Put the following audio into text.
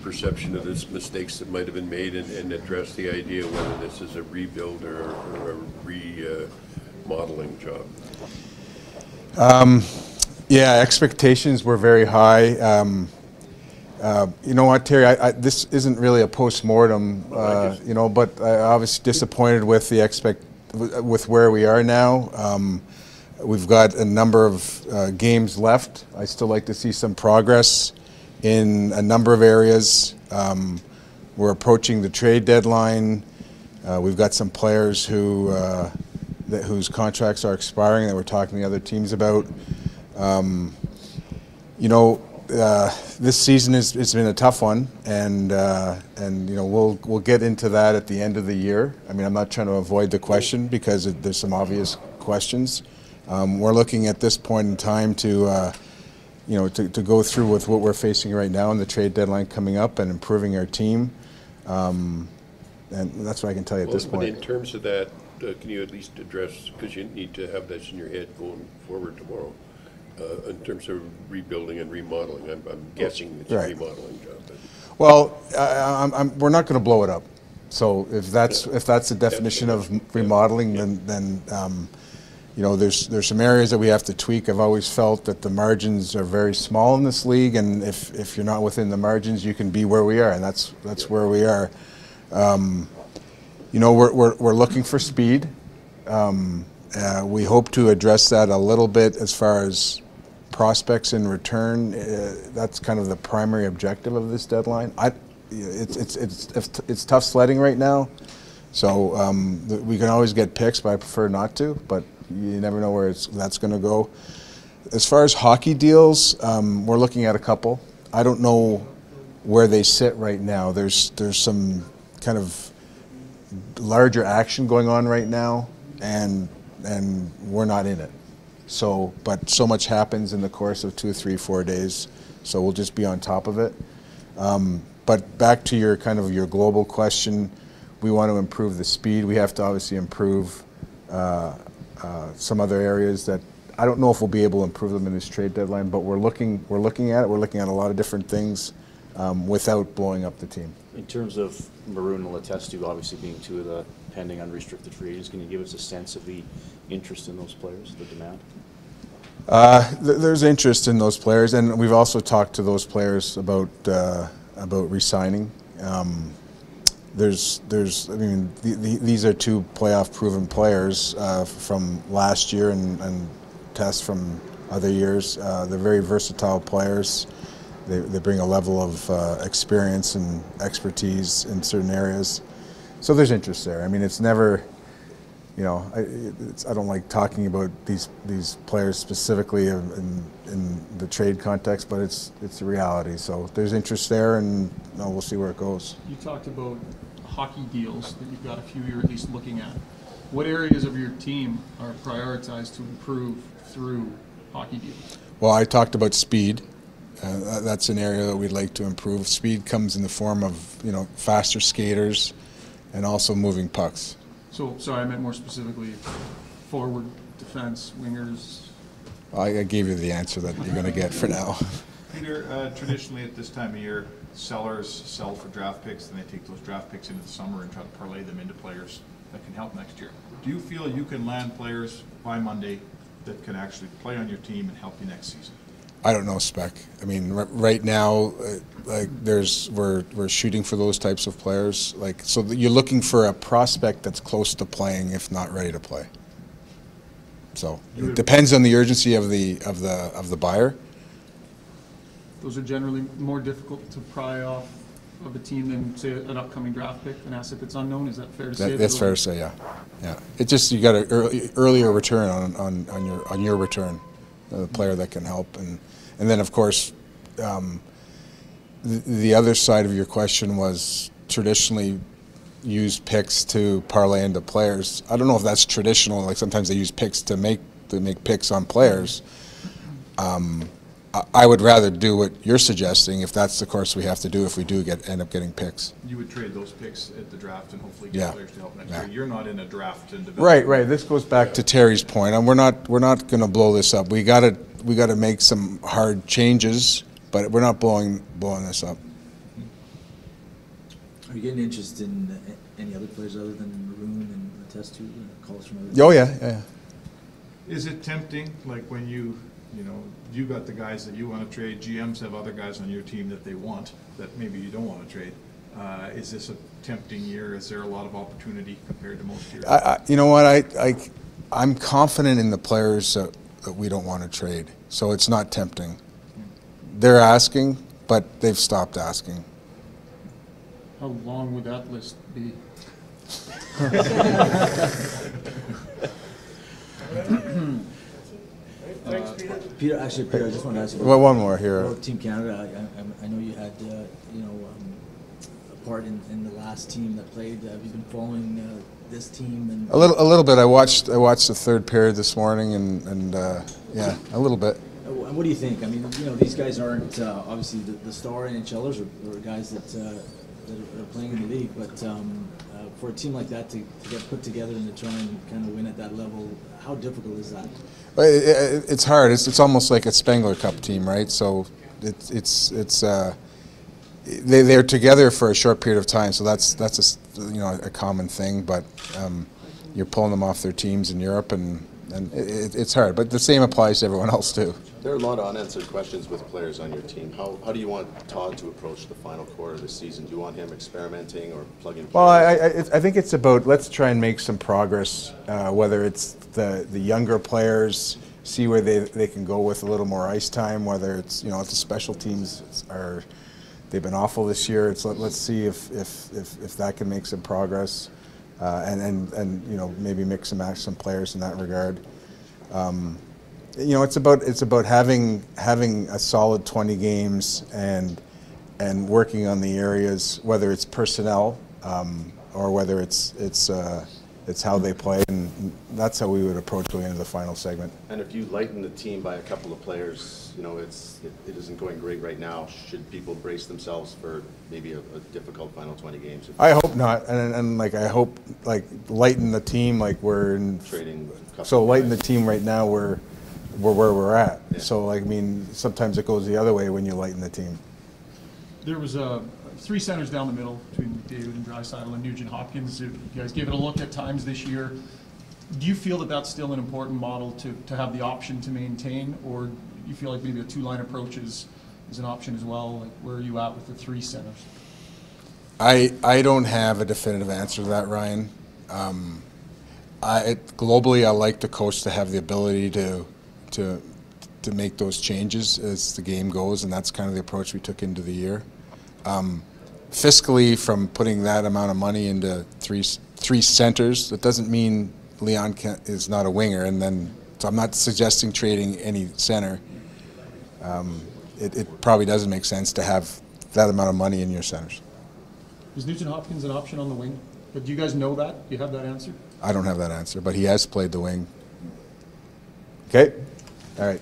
perception of the mistakes that might have been made and address the idea whether this is a rebuild or a remodeling job? Yeah, expectations were very high. You know what, Terry? This isn't really a post-mortem, you know, but I obviously disappointed with with where we are now. We've got a number of games left. I still like to see some progress in a number of areas. We're approaching the trade deadline. We've got some players whose contracts are expiring that we're talking to other teams about. You know, this season it's been a tough one, and you know we'll get into that at the end of the year. I mean, I'm not trying to avoid the question because there's some obvious questions. We're looking at this point in time to you know to go through with what we're facing right now and the trade deadline coming up and improving our team, and that's what I can tell you at this point. But in terms of that, can you at least address, because you need to have this in your head going forward tomorrow, in terms of rebuilding and remodeling? I'm guessing it's a remodeling job. But. Well, we're not going to blow it up. So if that's the definition of remodeling, then you know there's some areas that we have to tweak. I've always felt that the margins are very small in this league, and if you're not within the margins, you can be where we are, and that's where we are. You know, we're looking for speed. We hope to address that a little bit as far as prospects in return. That's kind of the primary objective of this deadline. It's tough sledding right now, so we can always get picks, but I prefer not to. But you never know where that's going to go. As far as hockey deals, we're looking at a couple. I don't know where they sit right now. There's some kind of larger action going on right now, and we're not in it. So, but so much happens in the course of 2, 3, 4 days. So we'll just be on top of it. But back to your your global question, we want to improve the speed. We have to obviously improve some other areas that I don't know if we'll be able to improve them in this trade deadline. But we're looking at it. We're looking at a lot of different things without blowing up the team. In terms of Maroon and Letestu obviously being two of the pending unrestricted free agents, can you give us a sense of the interest in those players, the demand? There's interest in those players, and we've also talked to those players about re-signing. I mean, these are two playoff-proven players from last year and tests from other years. They're very versatile players. They bring a level of experience and expertise in certain areas. So there's interest there. I mean, it's never, you know, I don't like talking about these players specifically in the trade context, but it's a reality. So there's interest there, and we'll see where it goes. You talked about hockey deals that you've got a few you're at least looking at. What areas of your team are prioritized to improve through hockey deals? Well, I talked about speed. That's an area that we'd like to improve. Speed comes in the form of, you know, faster skaters and also moving pucks. So, sorry, I meant more specifically forward, defense, wingers. I gave you the answer that you're going to get for now. Peter, traditionally at this time of year, sellers sell for draft picks, and they take those draft picks into the summer and try to parlay them into players that can help next year. Do you feel you can land players by Monday that can actually play on your team and help you next season? I don't know, Spec. I mean, right now, like we're shooting for those types of players. Like, so you're looking for a prospect that's close to playing, if not ready to play. So it depends on the urgency of the buyer. Those are generally more difficult to pry off of a team than, say, an upcoming draft pick, an asset that's unknown. Is that fair to say? That's fair to say. Yeah. It's just you got an earlier return on your return, the player that can help, and then of course, the other side of your question was traditionally use picks to parlay into players. I don't know if that's traditional. Like sometimes they use picks to make picks on players. I would rather do what you're suggesting if that's the course we have to do if we do end up getting picks. You would trade those picks at the draft and hopefully get players to help next year. You're not in a draft and development. Right. This goes back to Terry's point. And we're not going to blow this up. We got to make some hard changes, but we're not blowing this up. Are you getting interest in any other players other than Maroon and Letestu? Calls from other? Oh yeah. Is it tempting, like when you got the guys that you want to trade, GMs have other guys on your team that they want, that maybe you don't want to trade. Is this a tempting year? Is there a lot of opportunity compared to most years? You know what, I'm confident in the players that we don't want to trade, so it's not tempting. They're asking, but they've stopped asking. How long would that list be? Peter, I just want to ask you. Well, one more here. About Team Canada, I know you had a part in the last team that played. Have you been following this team? And A little bit. I watched the third period this morning, and yeah, a little bit. What do you think? I mean, these guys aren't obviously the star NHLers or guys that are playing in the league, but for a team like that to get put together and to try and kind of win at that level, how difficult is that? It's hard. It's almost like a Spengler Cup team, right? So they're together for a short period of time, so that's a common thing. But you're pulling them off their teams in Europe, and it's hard. But the same applies to everyone else too. There are a lot of unanswered questions with players on your team. How do you want Todd to approach the final quarter of the season? Do you want him experimenting or plugging? Well, I think it's about, let's try and make some progress, whether it's the younger players, see where they can go with a little more ice time, whether it's, if the special teams they've been awful this year. Let's see if that can make some progress, and maybe mix and match some players in that regard. It's about having a solid 20 games and working on the areas, whether it's personnel or whether it's how they play, and that's how we would approach going into the final segment. And if you lighten the team by a couple of players, it isn't going great right now. Should people brace themselves for maybe a difficult final 20 games? I hope not, and I hope lighten the team like we're in Trading. So lighten the team right now we're where we're at. Yeah. So sometimes it goes the other way when you lighten the team. There was three centers down the middle between David and Draisaitl and Nugent Hopkins. You guys gave it a look at times this year. Do you feel that that's still an important model to have the option to maintain, or do you feel like maybe a two-line approach is an option as well? Like, where are you at with the three centers? I don't have a definitive answer to that, Ryan. Globally, I like the coach to have the ability to make those changes as the game goes, and that's kind of the approach we took into the year. Fiscally, from putting that amount of money into three centers, that doesn't mean Leon is not a winger, so I'm not suggesting trading any center. It probably doesn't make sense to have that amount of money in your centers. Is Nugent Hopkins an option on the wing? But do you guys know that? Do you have that answer? I don't have that answer, but he has played the wing. Okay? All right.